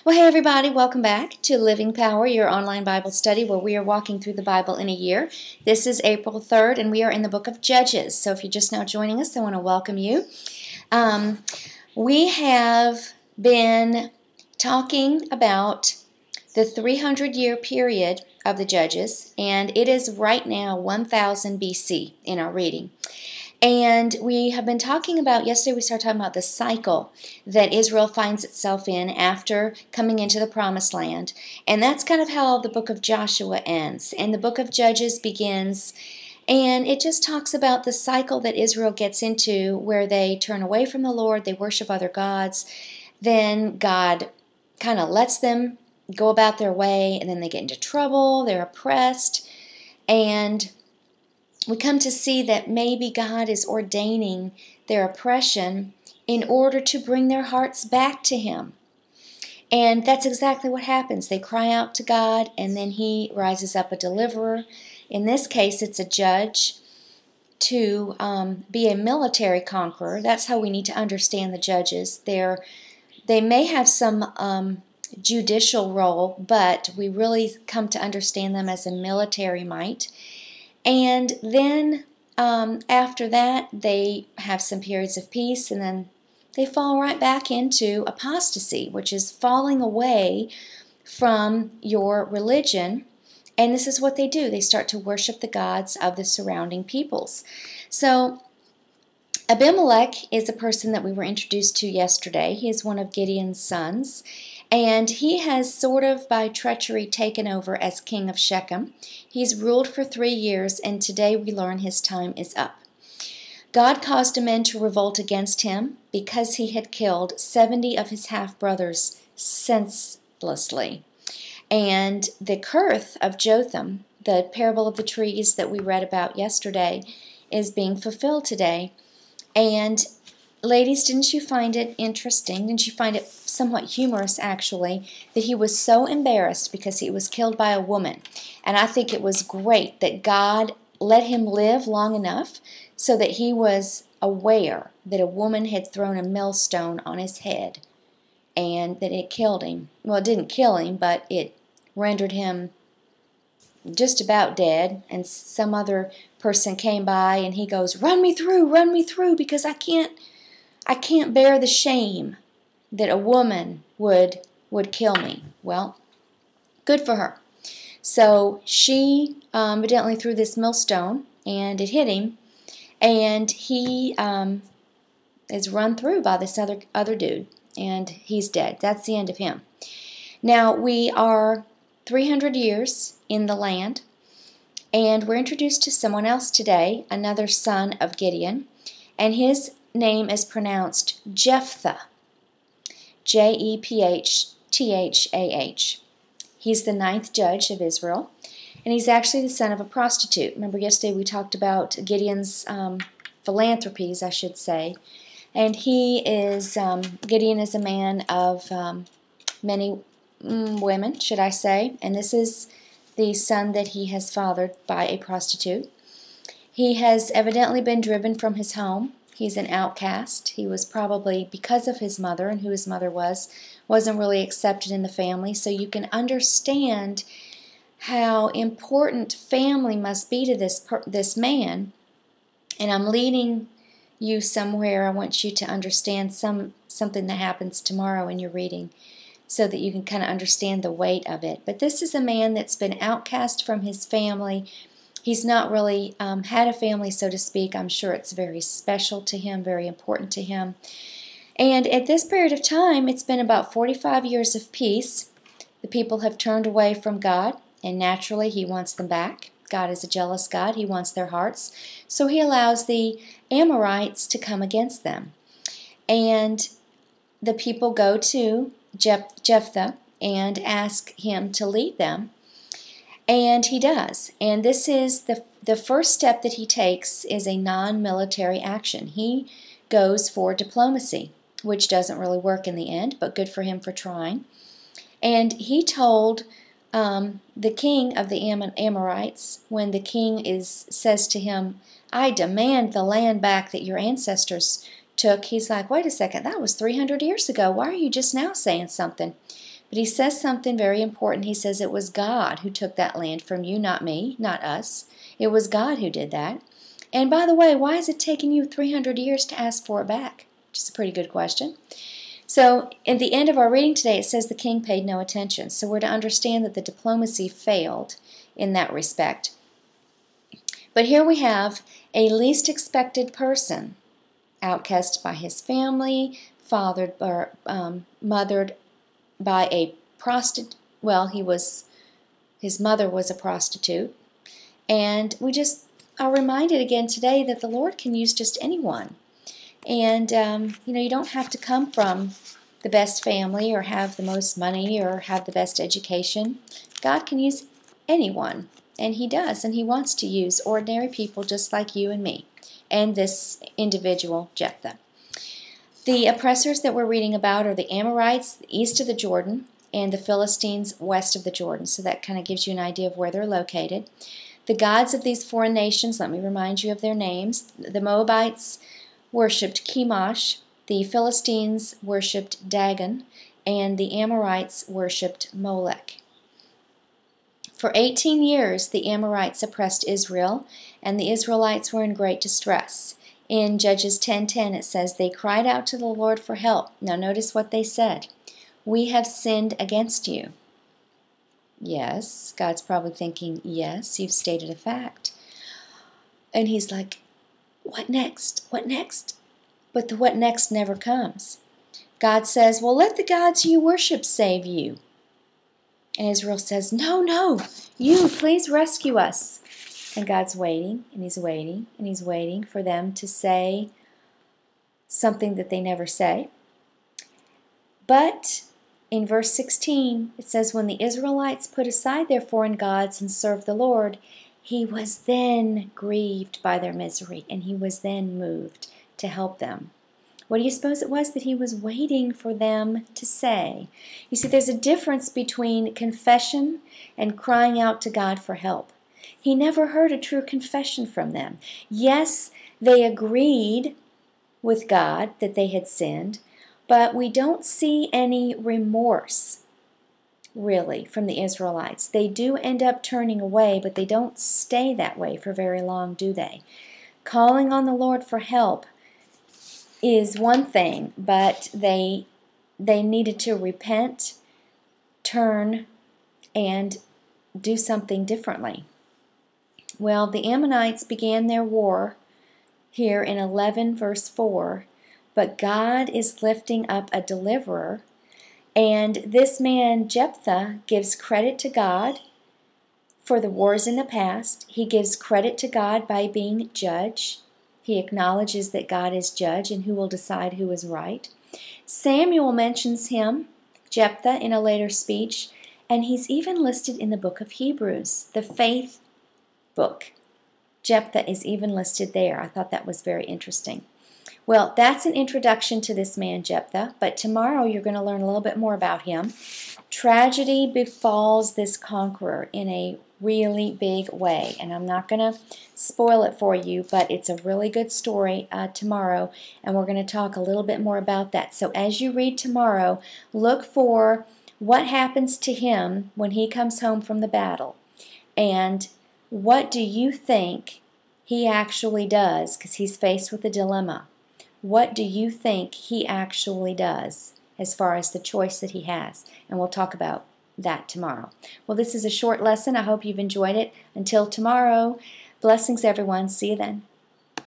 Well, hey everybody, welcome back to Living Power, your online Bible study where we are walking through the Bible in a year. This is April 3rd and we are in the book of Judges. So if you're just now joining us, I want to welcome you. We have been talking about the 300-year period of the Judges, and it is right now 1000 BC in our reading. And we have been talking about, yesterday we started talking about the cycle that Israel finds itself in after coming into the Promised Land. And that's kind of how the book of Joshua ends. And the book of Judges begins, and it just talks about the cycle that Israel gets into where they turn away from the Lord, they worship other gods, then God kind of lets them go about their way, and then they get into trouble, they're oppressed, and we come to see that maybe God is ordaining their oppression in order to bring their hearts back to Him. And that's exactly what happens. They cry out to God, and then He rises up a deliverer. In this case, it's a judge to be a military conqueror. That's how we need to understand the judges. They may have some judicial role, but we really come to understand them as a military might. And then after that, they have some periods of peace, and then they fall right back into apostasy, which is falling away from your religion. And this is what they do. They start to worship the gods of the surrounding peoples. So Abimelech is a person that we were introduced to yesterday. He is one of Gideon's sons. And he has sort of by treachery taken over as king of Shechem. He's ruled for 3 years, and today we learn his time is up. God caused men to revolt against him because he had killed 70 of his half-brothers senselessly. And the curse of Jotham, the parable of the trees that we read about yesterday, is being fulfilled today. And ladies, didn't you find it interesting? Didn't you find it somewhat humorous, actually, that he was so embarrassed because he was killed by a woman? And I think it was great that God let him live long enough so that he was aware that a woman had thrown a millstone on his head and that it killed him. Well, it didn't kill him, but it rendered him just about dead. And some other person came by and he goes, run me through, because I can't bear the shame that a woman would kill me. Well, good for her. So she evidently threw this millstone, and it hit him, and he is run through by this other dude, and he's dead. That's the end of him. Now, we are 300 years in the land, and we're introduced to someone else today, another son of Gideon, and his name is pronounced Jephthah, Jephthah. He's the 9th judge of Israel, and he's actually the son of a prostitute. Remember yesterday we talked about Gideon's philanthropies, I should say, and Gideon is a man of many women, should I say, and this is the son that he has fathered by a prostitute. He has evidently been driven from his home. He's an outcast. He was probably, because of his mother and who his mother wasn't really accepted in the family. So you can understand how important family must be to this man. And I'm leading you somewhere. I want you to understand something that happens tomorrow in your reading so that you can kind of understand the weight of it. But this is a man that's been outcast from his family. He's not really had a family, so to speak. I'm sure it's very special to him, very important to him. And at this period of time, it's been about 45 years of peace. The people have turned away from God, and naturally He wants them back. God is a jealous God. He wants their hearts. So He allows the Amorites to come against them. And the people go to Jephthah and ask him to lead them. And he does. And this is the first step that he takes is a non-military action. He goes for diplomacy, which doesn't really work in the end, but good for him for trying. And he told the king of the Amorites, when the king says to him, I demand the land back that your ancestors took, he's like, wait a second, that was 300 years ago. Why are you just now saying something? But he says something very important. He says it was God who took that land from you, not me, not us. It was God who did that. And by the way, why is it taking you 300 years to ask for it back? Which is a pretty good question. So at the end of our reading today, it says the king paid no attention. So we're to understand that the diplomacy failed in that respect. But here we have a least expected person, outcast by his family, fathered or mothered by a prostitute. Well, his mother was a prostitute. And we just are reminded again today that the Lord can use just anyone. And, you don't have to come from the best family or have the most money or have the best education. God can use anyone, and He does, and He wants to use ordinary people just like you and me, and this individual, Jephthah. The oppressors that we're reading about are the Amorites east of the Jordan and the Philistines west of the Jordan, so that kind of gives you an idea of where they're located. The gods of these foreign nations, let me remind you of their names. The Moabites worshipped Chemosh, the Philistines worshipped Dagon, and the Amorites worshipped Molech. For 18 years, the Amorites oppressed Israel, and the Israelites were in great distress. In Judges 10:10, it says, they cried out to the Lord for help. Now notice what they said. We have sinned against you. Yes, God's probably thinking, yes, you've stated a fact. And He's like, what next? What next? But the what next never comes. God says, well, let the gods you worship save you. And Israel says, no, you, please rescue us. And God's waiting, and He's waiting, and He's waiting for them to say something that they never say. But in verse 16, it says, when the Israelites put aside their foreign gods and served the Lord, He was then grieved by their misery, and He was then moved to help them. What do you suppose it was that He was waiting for them to say? You see, there's a difference between confession and crying out to God for help. He never heard a true confession from them. Yes, they agreed with God that they had sinned, but we don't see any remorse, really, from the Israelites. They do end up turning away, but they don't stay that way for very long, do they? Calling on the Lord for help is one thing, but they needed to repent, turn, and do something differently. Well, the Ammonites began their war here in 11 verse 4, but God is lifting up a deliverer, and this man Jephthah gives credit to God for the wars in the past. He gives credit to God by being judge. He acknowledges that God is judge and who will decide who is right. Samuel mentions him, Jephthah, in a later speech, and he's even listed in the book of Hebrews, the faith book. Jephthah is even listed there. I thought that was very interesting. Well, that's an introduction to this man, Jephthah, but tomorrow you're going to learn a little bit more about him. Tragedy befalls this conqueror in a really big way, and I'm not going to spoil it for you, but it's a really good story tomorrow, and we're going to talk a little bit more about that. So as you read tomorrow, look for what happens to him when he comes home from the battle, and what do you think he actually does, because he's faced with a dilemma. What do you think he actually does as far as the choice that he has? And we'll talk about that tomorrow. Well, this is a short lesson. I hope you've enjoyed it. Until tomorrow, blessings everyone. See you then.